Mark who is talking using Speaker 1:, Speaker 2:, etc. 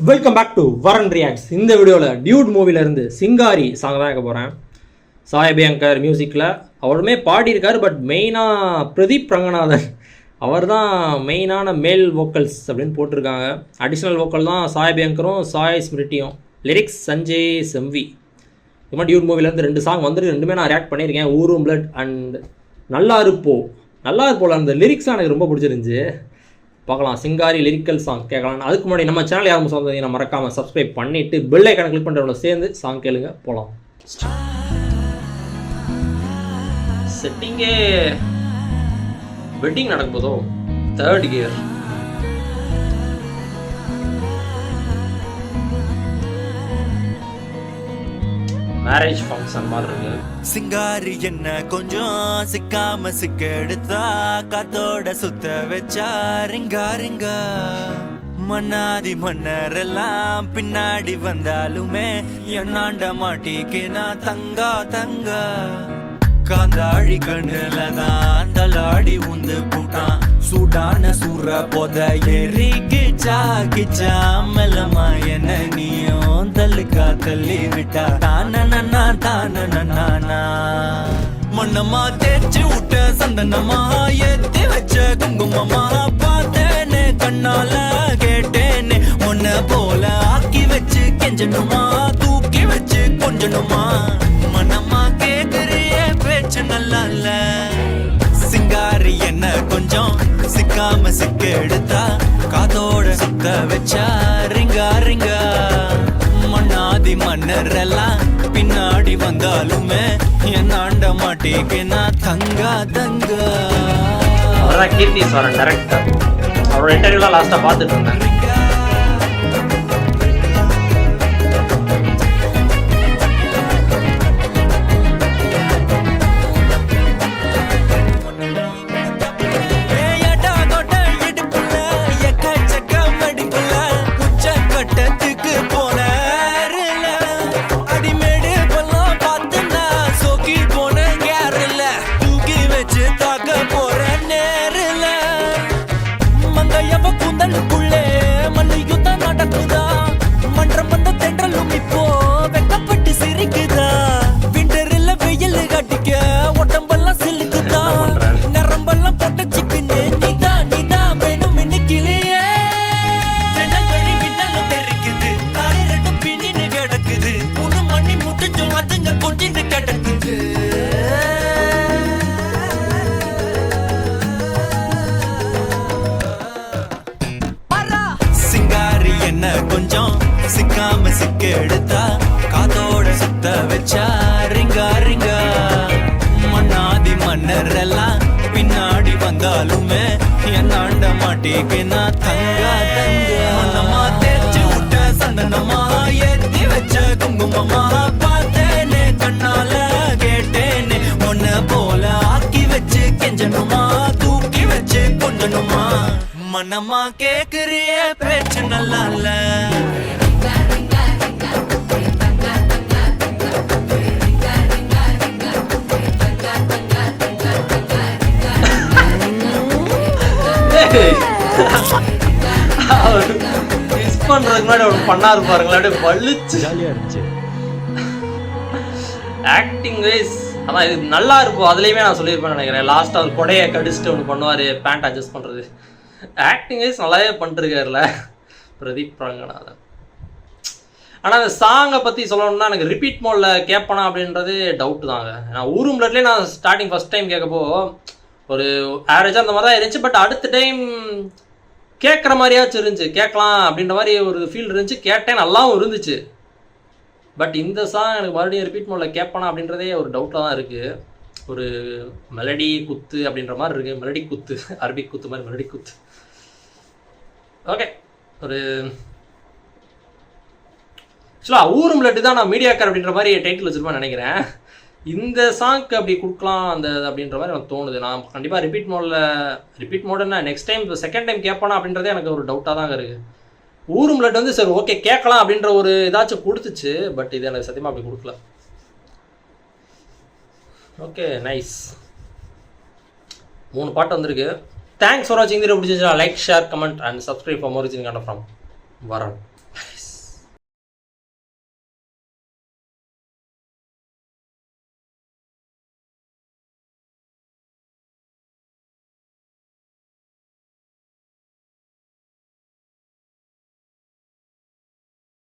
Speaker 1: Welcome back to வரன் reacts. இந்த வீடியோவில் டியூட் மூவிலேருந்து சிங்காரி சாங் தான் கேட்க போகிறேன். சாய் அபியங்கர் மியூசிக்கில் அவருமே பாடியிருக்காரு. பட் மெயினாக பிரதீப் ரங்கநாதன் அவர் தான் மெயினான மேல் வோக்கல்ஸ் அப்படின்னு போட்டிருக்காங்க. அடிஷ்னல் வோக்கல் தான் சாய் அபியங்கரும் சாய் ஸ்மிருட்டியும். லிரிக்ஸ் சஞ்சய் செம்வி. இது மாதிரி டியூட் மூவிலேருந்து 2 சாங் வந்துட்டு ரெண்டுமே நான் ரியாக்ட் பண்ணியிருக்கேன். ஊரும் பிளட் அண்ட் நல்லா இருப்போல அந்த லிரிக்ஸாக எனக்கு ரொம்ப பிடிச்சிருந்துச்சு. பார்க்கலாம் சிங்காரி லிரிக்கல் சாங் கேட்கலாம். அதுக்கு முன்னாடி நம்ம சேனல் யாரும் சொந்தீங்கன்னா மறக்காமல் சப்ஸ்கிரைப் பண்ணிவிட்டு பெல் ஐக்கானை கிளிக் பண்ணுறவங்கள சேர்ந்து சாங் கேளுங்க. போகலாம். செட்டிங்கே வெட்டிங் நடக்க போதோ 3rd கியர். மேரேஜ் ஃபங்க்ஷன் மாதிரி இருக்கு.
Speaker 2: சிங்காரி என்ன கொஞ்சம் சிக்காம சிக்க எடுத்தா காத்தோட சுத்த வச்சா ரிங்கா ரிங்கா. மன்னாதி மன்னரெல்லாம் பின்னாடி வந்தாலுமே என்னாண்ட மாட்டிக்கு நான் தங்கா தங்கா. காந்தாழி கண்ணுல தான் தலாடி உந்து பூட்டான் சூடான சூற போத ஏறி கிச்சா கிச்சா மெல்லமா என்ன நீயும் தள்ளுக்கா தள்ளி விட்டா தானனா தானனா. மண்ணமா தேய்ச்சி விட்ட சந்தனமா ஏத்தி வச்ச குங்குமமா பார்த்தேன்னு கண்ணால கேட்டேன்னு உன்ன போல ஆக்கி வச்சு கெஞ்சணுமா தூக்கி வச்சு கொஞ்சணுமா. மனமா கேக்குறிய பேச்சு நல்லா இல்ல. சிங்காரி என்ன கொஞ்சம் சிக்காம சிக்க எடுத்தா காதோட சுத்த வச்சா ரிங்கா ரிங்கா. மண்ணாதி மன்னர் எல்லாம் பின்னாடி வந்தாலுமே என்னாண்ட மாட்டேக்கு நான் தங்கா தங்கா.
Speaker 1: அவர்தான் கீர்த்திஸ்வரன் டைரக்டர். அவரோட இன்டர்வியூலாம் லாஸ்ட்டாக பார்த்துட்டு இருந்தேன்.
Speaker 2: கொஞ்சம் சிக்காம சிக்க எடுத்தா காதோட சுத்த வச்சா ரிங்கா ரிங்கா. மண்ணாதி மன்னர் எல்லாம் பின்னாடி வந்தாலுமே என்னாண்ட மாட்டேக்கு நான் தங்கா தங்கா. மண்ணமா தேய்ச்சி விட்ட சந்தனமா ஏத்தி வச்ச குங்குமமா பார்த்தேன்னு கண்ணால கேட்டேன்னு உன்ன போல ஆக்கி வச்சு கெஞ்சணுமா தூக்கி வச்சு கொஞ்சணுமா. மனமா கேக்குறிய பேச்சு நல்லா இல்ல.
Speaker 1: மிஸ் பண்றதுக்கு முன்னாடி அவர் பண்ணாரு பாருங்களா, வலிச்சு
Speaker 2: ஜாலியா இருந்துச்சு.
Speaker 1: ஆக்டிங் வைஸ் அதான் இது நல்லா இருக்கும். அதுலேயுமே நான் சொல்லியிருப்பேன் நினைக்கிறேன். லாஸ்ட் அவர் கொடையை கடிச்சிட்டு ஒன்று பண்ணுவார், பேண்ட் அட்ஜஸ்ட் பண்ணுறது. ஆக்டிங் வைஸ் நல்லாவே பண்ணிட்டுருக்காருல பிரதீப் ரங்கநாதன். ஆனால் அந்த சாங்கை பற்றி சொல்லணும்னா எனக்கு ரிப்பீட் மோடில் கேட்பனா அப்படின்றது டவுட்டு தாங்க. நான் ஊரும் பிளட்லேயே நான் ஸ்டார்டிங் ஃபஸ்ட் டைம் கேட்கப்போ ஒரு ஆவரேஜாக அந்த மாதிரி தான் இருந்துச்சு. பட் அடுத்த டைம் கேட்குற மாதிரியாச்சும் இருந்துச்சு, கேட்கலாம் அப்படின்ற மாதிரி ஒரு ஃபீல் இருந்துச்சு. கேட்டேன், நல்லாவும் இருந்துச்சு. பட் இந்த சாங் எனக்கு மறுபடியும் ரிப்பீட் மோடில் கேட்பனா அப்படின்றதே ஒரு டவுட்டாக தான் இருக்குது. ஒரு மெலடி குத்து அப்படின்ற மாதிரி இருக்குது. மெலடி குத்து, அரபிக் குத்து மாதிரி மெலடி குத்து. ஓகே, ஒரு ஆக்சுவலாக ஊரும் பிளட்டு தான் நான் மீடியாக்கார் அப்படின்ற மாதிரி டைட்டில் வச்சுருப்பேன்னு நினைக்கிறேன். இந்த சாங்க்கு அப்படி கொடுக்கலாம் அந்த அப்படின்ற மாதிரி எனக்கு தோணுது. நான் கண்டிப்பாக ரிப்பீட் மோடுன்னா நெக்ஸ்ட் டைம் செகண்ட் டைம் கேட்பானா அப்படின்றதே எனக்கு ஒரு டவுட்டாக தாங்க இருக்குது. ஊரும் பிளட் வந்து சரி ஓகே கேட்கலாம் அப்படின்ற ஒரு ஏதாச்சும் கொடுத்துச்சு. பட் இது எனக்கு சத்தியமாக அப்படி கொடுக்கல. Okay nice. 3 பாட்டு வந்திருக்கு. தேங்க்ஸ் ஃபார் வாட்சிங். இந்த வீடியோ பிடிச்சிருந்தா like, share, comment and subscribe for more ரிஜின் கண்ட ஃப்ரம் வரன்.